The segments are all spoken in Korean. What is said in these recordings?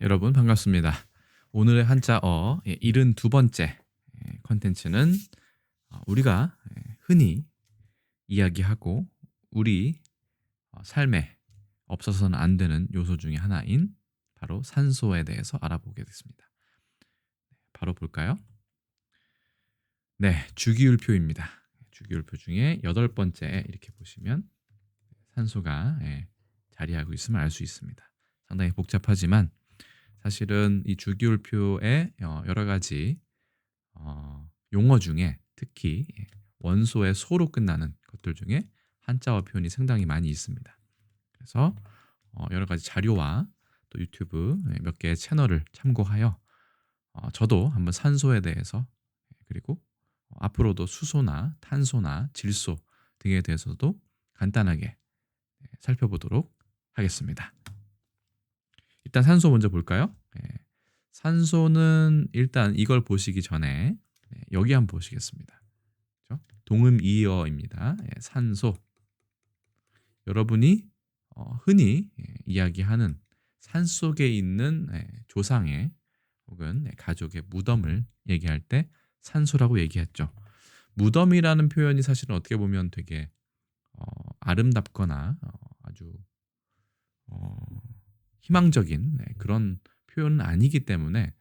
여러분 반갑습니다. 오늘의 한자어 72번째 컨텐츠는 우리가 흔히 이야기하고 우리 삶에 없어서는 안 되는 요소 중에 하나인 바로 산소에 대해서 알아보겠습니다. 바로 볼까요? 네, 주기율표입니다. 주기율표 중에 8번째 이렇게 보시면 산소가 자리하고 있음을 알 수 있습니다. 상당히 복잡하지만 사실은 이 주기율표에 여러 가지 용어 중에 특히 원소의 소로 끝나는 것들 중에 한자어 표현이 상당히 많이 있습니다. 그래서 여러 가지 자료와 또 유튜브 몇 개의 채널을 참고하여 저도 한번 산소에 대해서 그리고 앞으로도 수소나 탄소나 질소 등에 대해서도 간단하게 살펴보도록 하겠습니다. 일단 산소 먼저 볼까요? 산소는 일단 이걸 보시기 전에 여기 한번 보시겠습니다. 그렇죠? 동음이어입니다. 산소. 여러분이 흔히 이야기하는 산속에 있는 조상의 혹은 가족의 무덤을 얘기할 때 산소라고 얘기했죠. 무덤이라는 표현이 사실은 어떻게 보면 되게 아름답거나 아주 어, 희망적인 그런 표현은 아니기 때문에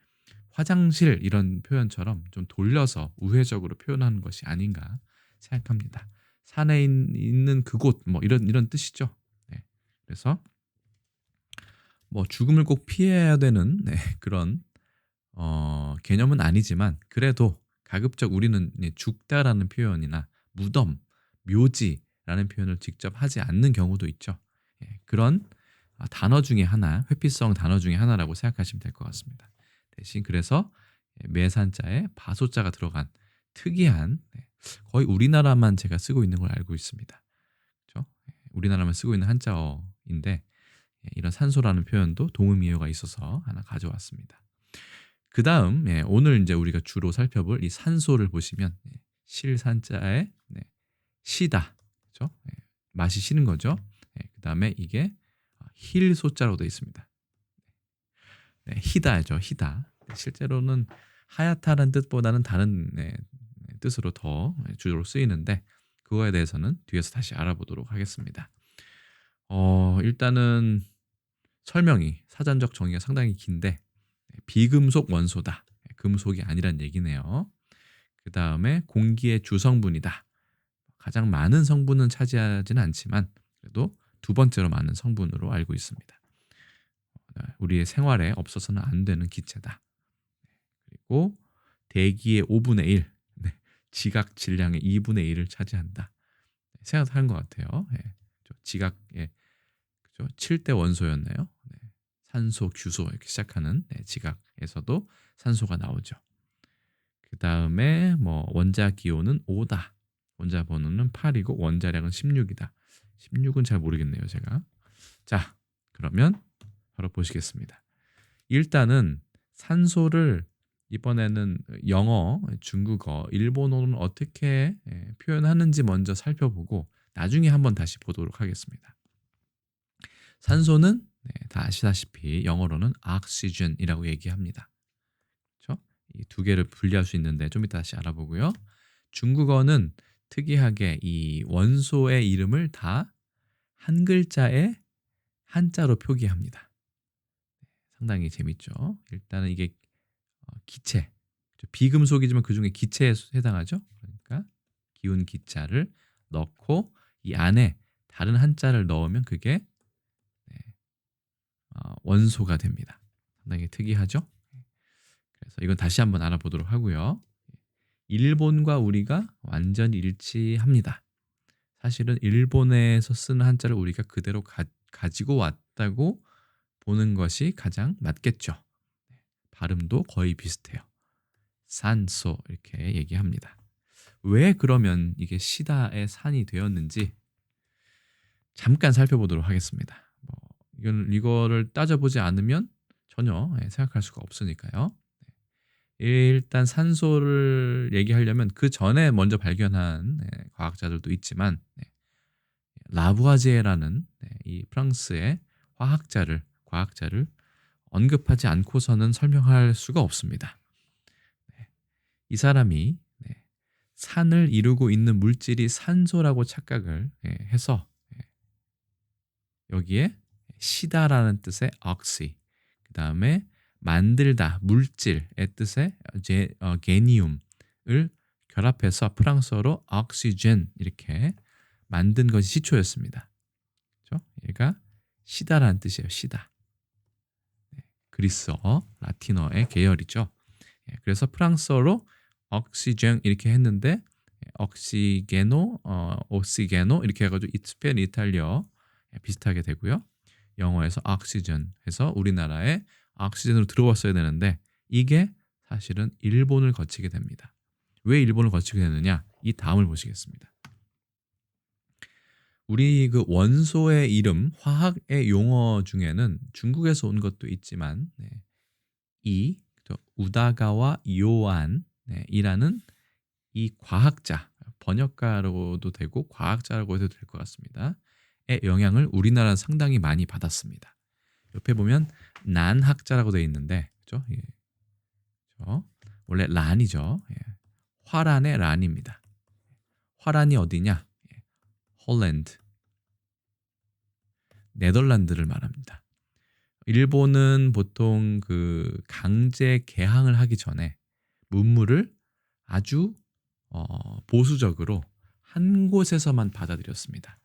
화장실 이런 표현처럼 좀 돌려서 우회적으로 표현하는 것이 아닌가 생각합니다. 산에 있는 그곳 뭐 이런 뜻이죠. 네. 그래서 뭐 죽음을 꼭 피해야 되는 그런 개념은 아니지만 그래도 가급적 우리는 죽다라는 표현이나 무덤, 묘지라는 표현을 직접 하지 않는 경우도 있죠. 그런 단어 중에 하나, 회피성 단어 중에 하나라고 생각하시면 될 것 같습니다. 대신 그래서 매산자에 바소자가 들어간 특이한 거의 우리나라만 제가 쓰고 있는 걸 알고 있습니다. 그렇죠? 우리나라만 쓰고 있는 한자어인데 이런 산소라는 표현도 동음이어가 있어서 하나 가져왔습니다. 그 다음 오늘 이제 우리가 주로 살펴볼 이 산소를 보시면 실산자에 시다, 그렇죠? 맛이 시는 거죠. 그 다음에 이게 힐소자로 되어 있습니다. 희다죠, 희다. 실제로는 하얗다는 뜻보다는 다른 뜻으로 더 주로 쓰이는데 그거에 대해서는 뒤에서 다시 알아보도록 하겠습니다. 일단은 설명이 사전적 정의가 상당히 긴데 비금속 원소다. 금속이 아니란 얘기네요. 그 다음에 공기의 주성분이다. 가장 많은 성분은 차지하지는 않지만 그래도 두 번째로 많은 성분으로 알고 있습니다. 우리의 생활에 없어서는 안 되는 기체다. 그리고 대기의 5분의 1, 지각 질량의 2분의 1을 차지한다. 생각하는 것 같아요. 지각의 7대 원소였나요? 산소, 규소 이렇게 시작하는 지각에서도 산소가 나오죠. 그 다음에 뭐 원자 기호는 5다. 원자 번호는 8이고 원자량은 16이다. 16은 잘 모르겠네요, 제가. 자, 그러면 바로 보시겠습니다. 일단은 산소를 이번에는 영어, 중국어, 일본어는 어떻게 표현하는지 먼저 살펴보고 나중에 한번 다시 보도록 하겠습니다. 산소는 다 아시다시피 영어로는 oxygen이라고 얘기합니다. 그렇죠? 이 두 개를 분리할 수 있는데 좀 이따 다시 알아보고요. 중국어는 특이하게 이 원소의 이름을 다 한 글자의 한자로 표기합니다. 상당히 재밌죠. 일단은 이게 기체, 비금속이지만 그 중에 기체에 해당하죠. 그러니까 기운 기자를 넣고 이 안에 다른 한자를 넣으면 그게 원소가 됩니다. 상당히 특이하죠. 그래서 이건 다시 한번 알아보도록 하고요. 일본과 우리가 완전히 일치합니다. 사실은 일본에서 쓰는 한자를 우리가 그대로 가지고 왔다고 보는 것이 가장 맞겠죠. 발음도 거의 비슷해요. 산소 이렇게 얘기합니다. 왜 그러면 이게 시다의 산이 되었는지 잠깐 살펴보도록 하겠습니다. 이거를 따져보지 않으면 전혀 생각할 수가 없으니까요. 일단 산소를 얘기하려면 그 전에 먼저 발견한 과학자들도 있지만 라부아제라는 이 프랑스의 과학자를 언급하지 않고서는 설명할 수가 없습니다. 네. 이 사람이 산을 이루고 있는 물질이 산소라고 착각을 해서 여기에 시다라는 뜻의 oxy, 그 다음에 만들다, 물질의 뜻의 게니움을 결합해서 프랑스어로 oxygen 이렇게 만든 것이 시초였습니다. 그렇죠? 얘가 시다라는 뜻이에요. 시다. 그리스어, 라틴어의 계열이죠. 그래서 프랑스어로 oxygen 이렇게 했는데 oxigeno, oxigeno 이렇게 해가지고 스페인, 이탈리아 비슷하게 되고요. 영어에서 oxygen 해서 우리나라에 oxygen으로 들어왔어야 되는데 이게 사실은 일본을 거치게 됩니다. 왜 일본을 거치게 되느냐? 이 다음을 보시겠습니다. 우리 그 원소의 이름, 화학의 용어 중에는 중국에서 온 것도 있지만 이 우다가와 요안이라는 이 과학자, 번역가로도 되고 과학자라고 해도 될 것 같습니다. 의 영향을 우리나라는 상당히 많이 받았습니다. 옆에 보면 난학자라고 되어 있는데, 그렇죠? 예. 원래 란이죠. 예. 화란의 란입니다. 화란이 어디냐? 예. 홀랜드, 네덜란드를 말합니다. 일본은 보통 그 강제 개항을 하기 전에 문물을 아주 보수적으로 한 곳에서만 받아들였습니다.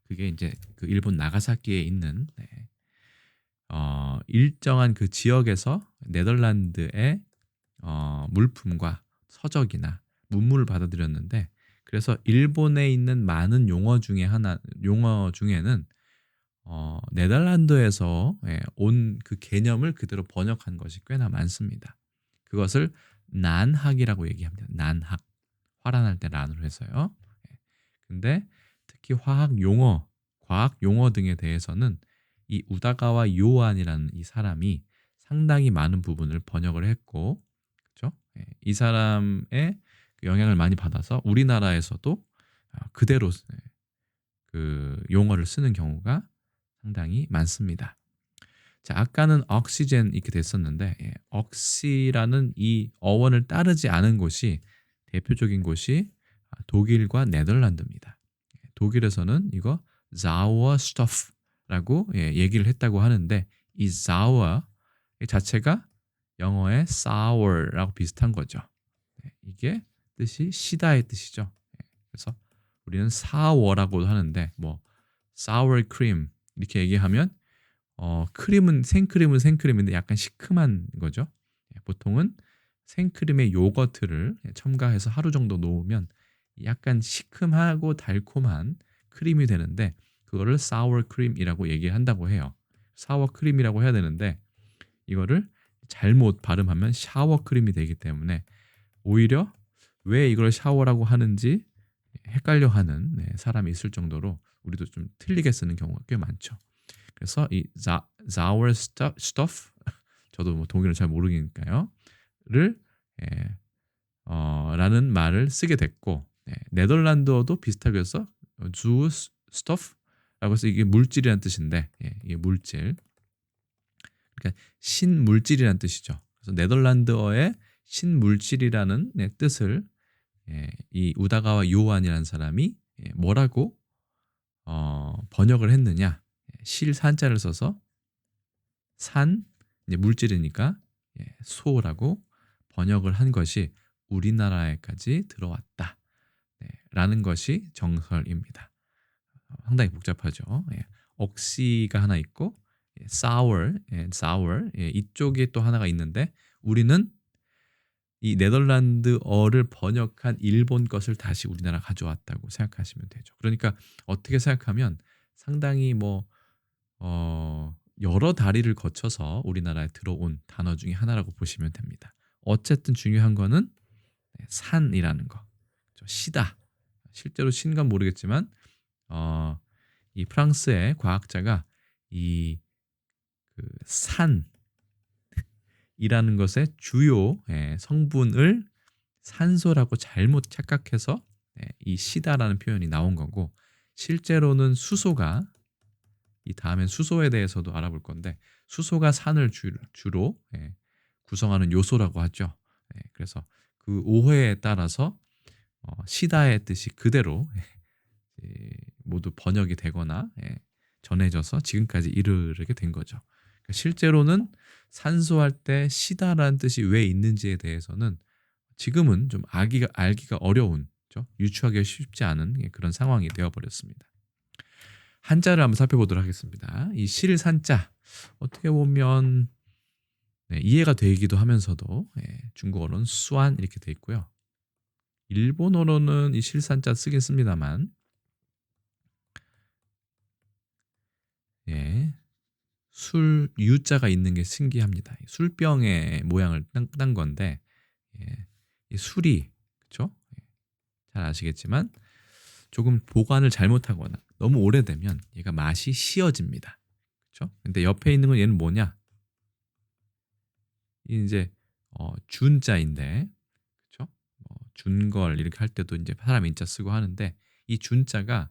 그게 이제 그 일본 나가사키에 있는 일정한 그 지역에서 네덜란드의 물품과 서적이나 문물을 받아들였는데, 그래서 일본에 있는 많은 용어 중에는 네덜란드에서 온 그 개념을 그대로 번역한 것이 꽤나 많습니다. 그것을 난학이라고 얘기합니다. 난학. 화란할 때 란으로 해서요. 근데 특히 화학 용어, 과학 용어 등에 대해서는 이 우다가와 요한이라는 이 사람이 상당히 많은 부분을 번역을 했고, 그렇죠? 이 사람의 영향을 많이 받아서 우리나라에서도 그대로 그 용어를 쓰는 경우가 상당히 많습니다. 자, 아까는 옥시젠 이렇게 됐었는데 옥시라는 이 어원을 따르지 않은 곳이 대표적인 곳이 독일과 네덜란드입니다. 독일에서는 이거 Sauerstoff라고 얘기를 했다고 하는데 이 Sauer 자체가 영어의 sour라고 비슷한 거죠. 이게 뜻이 시다의 뜻이죠. 그래서 우리는 사워라고도 하는데 뭐 sour cream 이렇게 얘기하면 크림은 생크림인데 약간 시큼한 거죠. 보통은 생크림에 요거트를 첨가해서 하루 정도 놓으면 약간 시큼하고 달콤한 크림이 되는데 그거를 sour cream이라고 얘기한다고 해요. 사워 크림이라고 해야 되는데 이거를 잘못 발음하면 샤워 크림이 되기 때문에 오히려 왜 이걸 샤워라고 하는지 헷갈려하는 사람이 있을 정도로 우리도 좀 틀리게 쓰는 경우가 꽤 많죠. 그래서 이 Sauerstoff 저도 뭐 독일을 잘 모르니까요. 를 라는 말을 쓰게 됐고 네덜란드어도 비슷하게 해서 Zuurstoff라고 해서 이게 물질이라는 뜻인데 이게 물질 그러니까 신물질이라는 뜻이죠. 그래서 네덜란드어의 신물질이라는 뜻을 이 우다가와 요한이라는 사람이 뭐라고 번역을 했느냐? 실산자를 써서 산 이제 물질이니까 소라고 번역을 한 것이 우리나라에까지 들어왔다. 라는 것이 정설입니다. 상당히 복잡하죠. 억시가 하나 있고 sour 이쪽에 또 하나가 있는데 우리는 이 네덜란드어를 번역한 일본 것을 다시 우리나라 가져왔다고 생각하시면 되죠. 그러니까 어떻게 생각하면 상당히 여러 다리를 거쳐서 우리나라에 들어온 단어 중에 하나라고 보시면 됩니다. 어쨌든 중요한 거는 산이라는 거, 시다. 실제로 신건 모르겠지만 이 프랑스의 과학자가 이 그 산이라는 것의 주요 성분을 산소라고 잘못 착각해서 이 시다라는 표현이 나온 거고 실제로는 수소가 이 다음엔 수소에 대해서도 알아볼 건데 수소가 산을 주로 구성하는 요소라고 하죠. 그래서 그 오해에 따라서 시다의 뜻이 그대로 모두 번역이 되거나 전해져서 지금까지 이르게 된 거죠. 그러니까 실제로는 산소할 때 시다라는 뜻이 왜 있는지에 대해서는 지금은 좀 알기가 어려운, 그렇죠? 유추하기가 쉽지 않은 그런 상황이 되어버렸습니다. 한자를 한번 살펴보도록 하겠습니다. 이 실산자 어떻게 보면 이해가 되기도 하면서도 중국어로는 수안 이렇게 돼 있고요. 일본어로는 이 실산자 쓰긴 씁니다만 술 유자가 있는 게 신기합니다. 술병의 모양을 딴 건데 이 술이 그렇죠? 잘 아시겠지만 조금 보관을 잘못하거나 너무 오래되면 얘가 맛이 시어집니다. 그렇죠? 근데 옆에 있는 건 얘는 뭐냐? 이제 준자인데 그렇죠? 준걸 이렇게 할 때도 이제 사람 인자 쓰고 하는데 이 준자가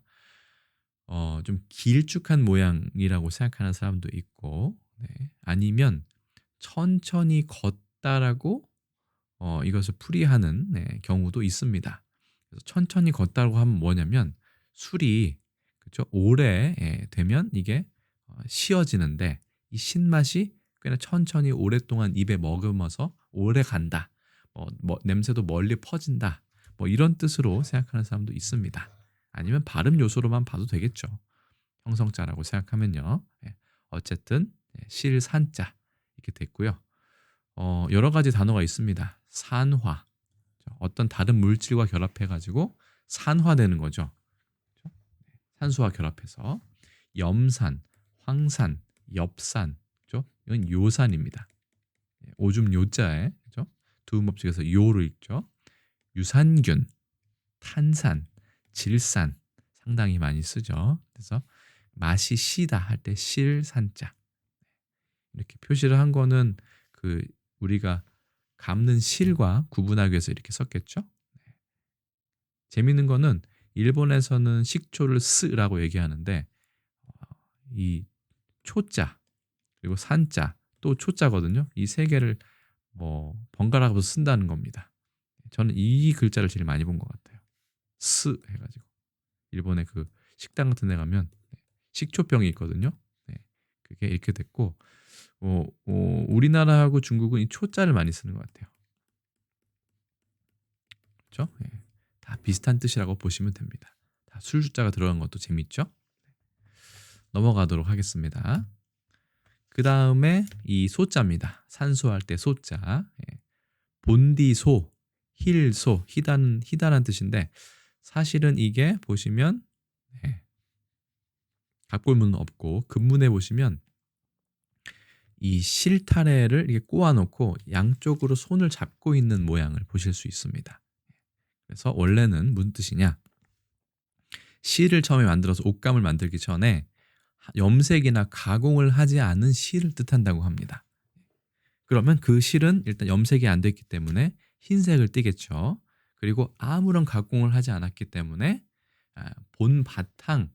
좀 길쭉한 모양이라고 생각하는 사람도 있고 아니면 천천히 걷다라고 이것을 풀이하는 경우도 있습니다. 그래서 천천히 걷다고 하면 뭐냐면 술이 그렇죠? 오래 되면 이게 시어지는데 이 신맛이 꽤나 천천히 오랫동안 입에 머금어서 오래 간다. 냄새도 멀리 퍼진다. 뭐 이런 뜻으로 생각하는 사람도 있습니다. 아니면 발음 요소로만 봐도 되겠죠. 형성자라고 생각하면요. 어쨌든 실산자 이렇게 됐고요. 여러 가지 단어가 있습니다. 산화. 어떤 다른 물질과 결합해가지고 산화되는 거죠. 산소와 결합해서 염산, 황산, 엽산, 그죠? 이건 요산입니다. 오줌 요자에 그죠? 두음법칙에서 요를 읽죠. 유산균, 탄산, 질산 상당히 많이 쓰죠. 그래서 맛이 시다 할 때 실산자 이렇게 표시를 한 거는 그 우리가 감는 실과 구분하기 위해서 이렇게 썼겠죠. 재밌는 거는 일본에서는 식초를 스라고 얘기하는데 이 초자 그리고 산자 또 초자거든요. 이 세 개를 뭐 번갈아가면서 쓴다는 겁니다. 저는 이 글자를 제일 많이 본 것 같아요. 스 해가지고 일본의 그 식당 같은 데 가면 식초병이 있거든요. 그게 이렇게 됐고 우리나라하고 중국은 이 초자를 많이 쓰는 것 같아요. 그렇죠? 다 비슷한 뜻이라고 보시면 됩니다. 다 술자가 들어간 것도 재밌죠? 넘어가도록 하겠습니다. 그 다음에 이 소자입니다. 산소할 때 소자. 본디소, 힐소, 희다란 뜻인데 사실은 이게 보시면 갑골문은 없고 근문에 보시면 이 실타래를 이렇게 꼬아놓고 양쪽으로 손을 잡고 있는 모양을 보실 수 있습니다. 그래서 원래는 무슨 뜻이냐? 실을 처음에 만들어서 옷감을 만들기 전에 염색이나 가공을 하지 않은 실을 뜻한다고 합니다. 그러면 그 실은 일단 염색이 안 됐기 때문에 흰색을 띠겠죠. 그리고 아무런 가공을 하지 않았기 때문에 본 바탕,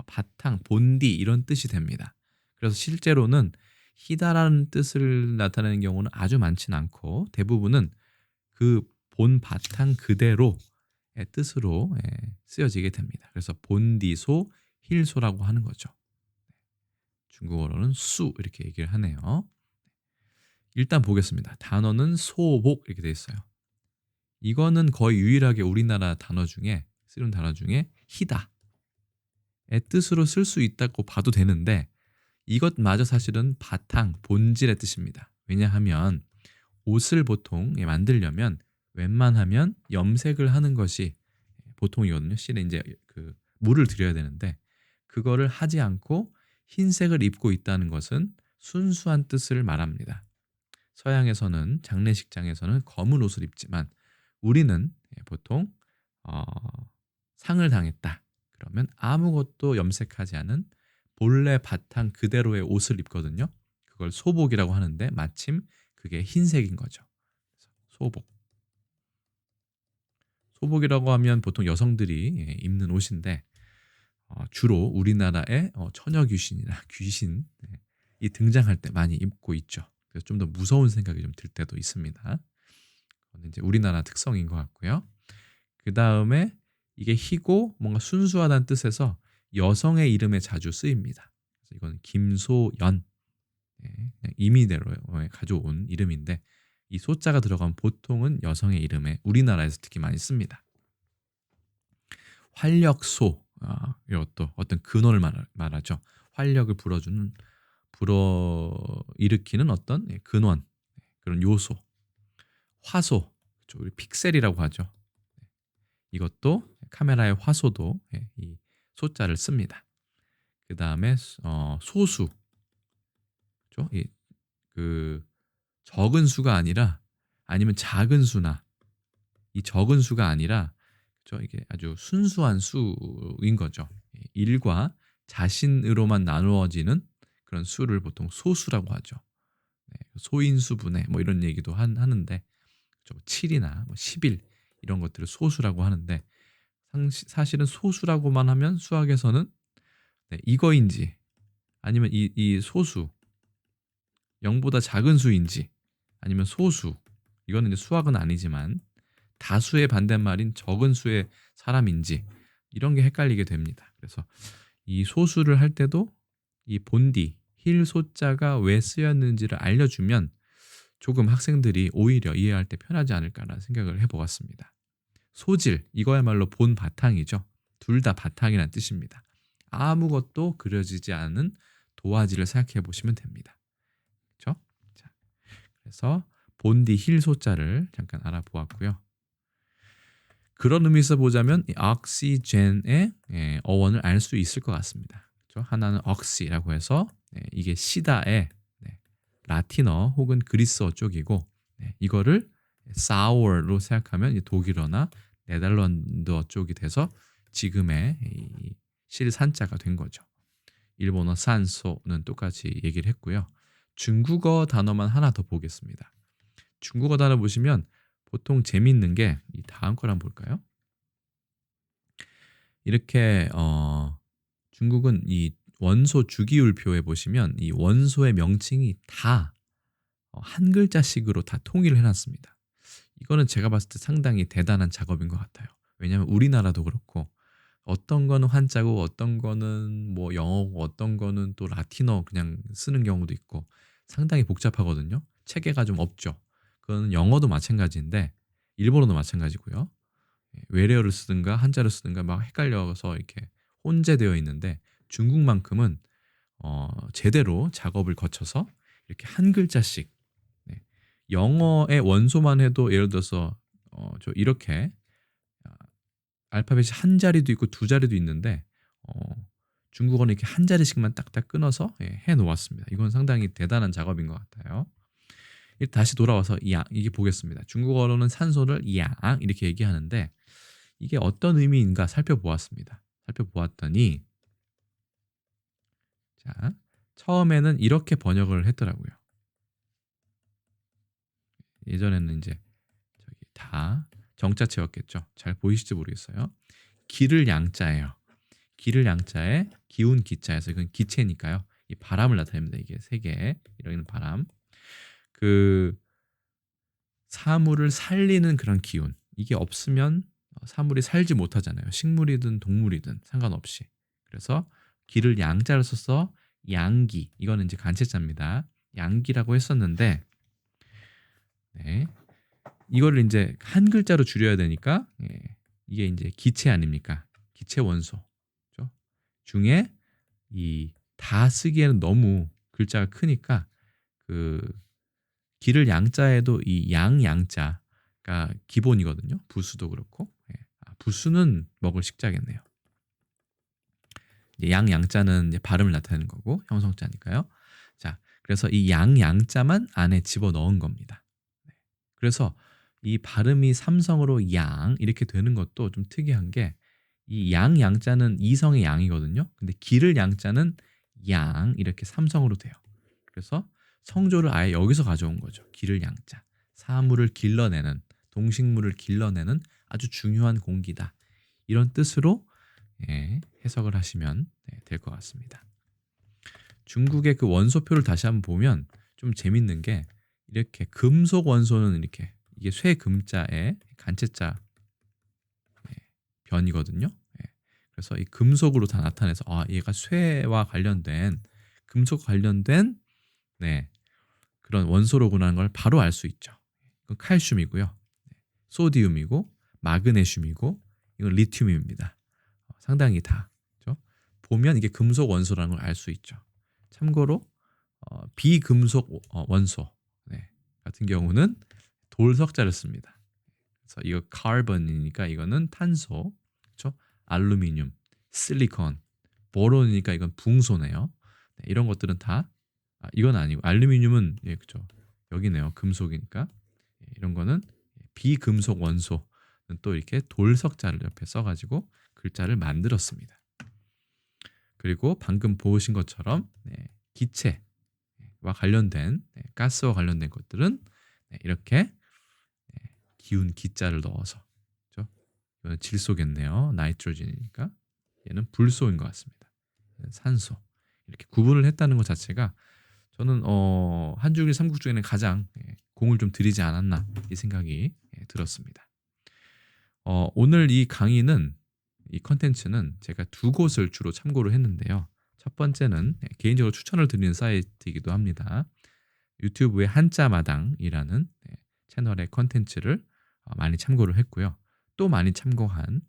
바탕, 본디 이런 뜻이 됩니다. 그래서 실제로는 희다라는 뜻을 나타내는 경우는 아주 많지는 않고 대부분은 그 본 바탕 그대로의 뜻으로 쓰여지게 됩니다. 그래서 본디소, 힐소라고 하는 거죠. 중국어로는 수 이렇게 얘기를 하네요. 일단 보겠습니다. 단어는 소복 이렇게 돼 있어요. 이거는 거의 유일하게 우리나라 단어 중에 쓰는 단어 중에 희다의 뜻으로 쓸 수 있다고 봐도 되는데 이것마저 사실은 바탕, 본질의 뜻입니다. 왜냐하면 옷을 보통 만들려면 웬만하면 염색을 하는 것이 보통이거든요. 실에 이제 그 물을 들여야 되는데 그거를 하지 않고 흰색을 입고 있다는 것은 순수한 뜻을 말합니다. 서양에서는 장례식장에서는 검은 옷을 입지만 우리는 보통 어, 상을 당했다. 그러면 아무것도 염색하지 않은 본래 바탕 그대로의 옷을 입거든요. 그걸 소복이라고 하는데 마침 그게 흰색인 거죠. 소복. 소복이라고 하면 보통 여성들이 입는 옷인데 주로 우리나라의 처녀 귀신이나 귀신이 등장할 때 많이 입고 있죠. 그래서 좀 더 무서운 생각이 좀 들 때도 있습니다. 그거는 이제 우리나라 특성인 것 같고요. 그다음에 이게 희고 뭔가 순수하다는 뜻에서 여성의 이름에 자주 쓰입니다. 그래서 이거는 김소연, 그냥 임의대로 가져온 이름인데 이 소자가 들어간 보통은 여성의 이름에 우리나라에서 특히 많이 씁니다. 활력소, 이것도 어떤 근원을 말하죠. 활력을 불어일으키는 어떤 근원, 그런 요소. 화소, 그렇죠. 우리 픽셀이라고 하죠. 이것도 카메라의 화소도 이 소자를 씁니다. 그 다음에 소수, 그렇죠? 그 적은 수가 아니라 아니면 작은 수나 이 적은 수가 아니라 그렇죠? 이게 아주 순수한 수인 거죠. 1과 자신으로만 나누어지는 그런 수를 보통 소수라고 하죠. 소인수분해 뭐 이런 얘기도 하는데 그렇죠? 7이나 뭐 11 이런 것들을 소수라고 하는데 사실은 소수라고만 하면 수학에서는 이거인지 아니면 이 소수 0보다 작은 수인지 아니면 소수 이거는 이제 수학은 아니지만 다수의 반대말인 적은 수의 사람인지 이런 게 헷갈리게 됩니다. 그래서 이 소수를 할 때도 이 본디 힐 소자가 왜 쓰였는지를 알려주면 조금 학생들이 오히려 이해할 때 편하지 않을까라는 생각을 해보았습니다. 소질 이거야말로 본 바탕이죠. 둘 다 바탕이라는 뜻입니다. 아무것도 그려지지 않은 도화지를 생각해 보시면 됩니다. 그렇죠? 자, 그래서 본디 힐 소자를 잠깐 알아보았고요. 그런 의미에서 보자면 옥시젠의 어원을 알 수 있을 것 같습니다. 그렇죠? 하나는 옥시라고 해서 이게 시다의 라틴어 혹은 그리스어 쪽이고 이거를 사워로 생각하면 독일어나 네덜란드어 쪽이 돼서 지금의 실산자가 된 거죠. 일본어 산소는 똑같이 얘기를 했고요. 중국어 단어만 하나 더 보겠습니다. 중국어 단어 보시면 보통 재미있는 게 이 다음 걸 한번 볼까요? 이렇게 중국은 이 원소 주기율표에 보시면 이 원소의 명칭이 다 한 글자씩으로 다 통일을 해놨습니다. 이거는 제가 봤을 때 상당히 대단한 작업인 것 같아요. 왜냐하면 우리나라도 그렇고 어떤 거는 한자고 어떤 거는 뭐 영어고 어떤 거는 또 라틴어 그냥 쓰는 경우도 있고 상당히 복잡하거든요. 체계가 좀 없죠. 그건 영어도 마찬가지인데 일본어도 마찬가지고요. 외래어를 쓰든가 한자를 쓰든가 막 헷갈려서 이렇게 혼재되어 있는데 중국만큼은 제대로 작업을 거쳐서 이렇게 한 글자씩 영어의 원소만 해도 예를 들어서 저 이렇게 알파벳이 한 자리도 있고 두 자리도 있는데 중국어는 이렇게 한 자리씩만 딱딱 끊어서 해 놓았습니다. 이건 상당히 대단한 작업인 것 같아요. 다시 돌아와서 이게 보겠습니다. 중국어로는 산소를 양 이렇게 얘기하는데 이게 어떤 의미인가 살펴보았습니다. 살펴보았더니 자 처음에는 이렇게 번역을 했더라고요. 예전에는 이제 저기 다 정자체였겠죠. 잘 보이실지 모르겠어요. 기를 양자예요. 기를 양자에 기운 기자에서 이건 기체니까요. 이 바람을 나타냅니다. 이게 세 개 이런 바람. 그 사물을 살리는 그런 기운. 이게 없으면 사물이 살지 못하잖아요. 식물이든 동물이든 상관없이. 그래서 기를 양자로 써서 양기. 이거는 이제 간체자입니다. 양기라고 했었는데 이거를 이제 한 글자로 줄여야 되니까 이게 이제 기체 아닙니까? 기체 원소. 그렇죠? 중에 이 다 쓰기에는 너무 글자가 크니까 그 기를 양자에도 이 양자가 기본이거든요. 부수도 그렇고. 부수는 먹을 식자겠네요. 양자는 이제 발음을 나타내는 거고 형성자니까요. 자, 그래서 이 양자만 안에 집어 넣은 겁니다. 그래서 이 발음이 삼성으로 양 이렇게 되는 것도 좀 특이한 게 이 양자는 이성의 양이거든요. 근데 기를 양자는 양 이렇게 삼성으로 돼요. 그래서 성조를 아예 여기서 가져온 거죠. 기를 양자. 사물을 길러내는 동식물을 길러내는 아주 중요한 공기다. 이런 뜻으로 해석을 하시면 될 것 같습니다. 중국의 그 원소표를 다시 한번 보면 좀 재밌는 게 이렇게 금속 원소는 이렇게 이게 쇠금자에 간체자 변이거든요. 그래서 이 금속으로 다 나타내서 얘가 쇠와 관련된 금속 관련된 그런 원소로구나 하는 걸 바로 알 수 있죠. 이건 칼슘이고요. 소디움이고 마그네슘이고 이건 리튬입니다. 상당히 다 그렇죠? 보면 이게 금속 원소라는 걸 알 수 있죠. 참고로 비금속 원소 같은 경우는 돌석자를 씁니다. 그래서 이거 카본이니까 이거는 탄소, 그렇죠? 알루미늄, 실리콘, 보론이니까 이건 붕소네요. 이런 것들은 다 이건 아니고 알루미늄은 그렇죠. 여기네요. 금속이니까 이런 거는 비금속 원소는 또 이렇게 돌석자를 옆에 써가지고 글자를 만들었습니다. 그리고 방금 보신 것처럼 기체와 관련된 가스와 관련된 것들은 이렇게 기운 기자를 넣어서 그렇죠? 이거는 질소겠네요. 나이트로젠이니까 얘는 불소인 것 같습니다. 산소 이렇게 구분을 했다는 것 자체가 저는 한중일 삼국 중에는 가장 공을 좀 들이지 않았나 이 생각이 들었습니다. 오늘 이 강의는 이 컨텐츠는 제가 두 곳을 주로 참고를 했는데요. 첫 번째는 개인적으로 추천을 드리는 사이트이기도 합니다. 유튜브의 한자마당이라는 채널의 컨텐츠를 많이 참고를 했고요. 또 많이 참고한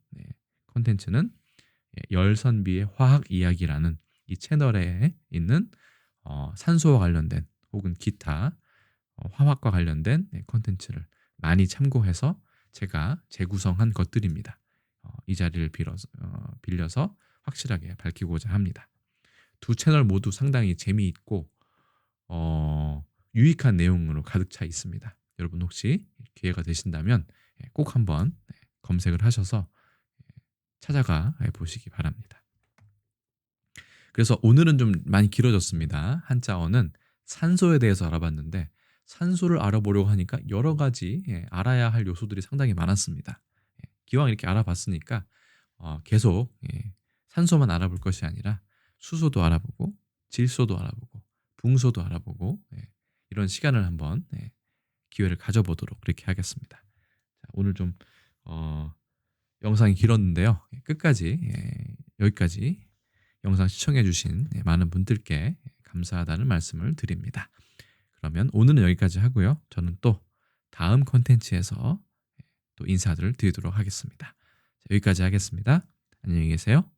컨텐츠는 열선비의 화학 이야기라는 이 채널에 있는 산소와 관련된 혹은 기타 화학과 관련된 컨텐츠를 많이 참고해서 제가 재구성한 것들입니다. 이 자리를 빌려서 확실하게 밝히고자 합니다. 두 채널 모두 상당히 재미있고 유익한 내용으로 가득 차 있습니다. 여러분 혹시 기회가 되신다면 꼭 한번 검색을 하셔서 찾아가 보시기 바랍니다. 그래서 오늘은 좀 많이 길어졌습니다. 한자어는 산소에 대해서 알아봤는데 산소를 알아보려고 하니까 여러 가지 알아야 할 요소들이 상당히 많았습니다. 기왕 이렇게 알아봤으니까 계속 산소만 알아볼 것이 아니라 수소도 알아보고 질소도 알아보고 붕소도 알아보고 이런 시간을 한번 기회를 가져보도록 그렇게 하겠습니다. 자, 오늘 좀 영상이 길었는데요. 끝까지 여기까지 영상 시청해주신 많은 분들께 감사하다는 말씀을 드립니다. 그러면 오늘은 여기까지 하고요. 저는 또 다음 콘텐츠에서 또 인사를 드리도록 하겠습니다. 자, 여기까지 하겠습니다. 안녕히 계세요.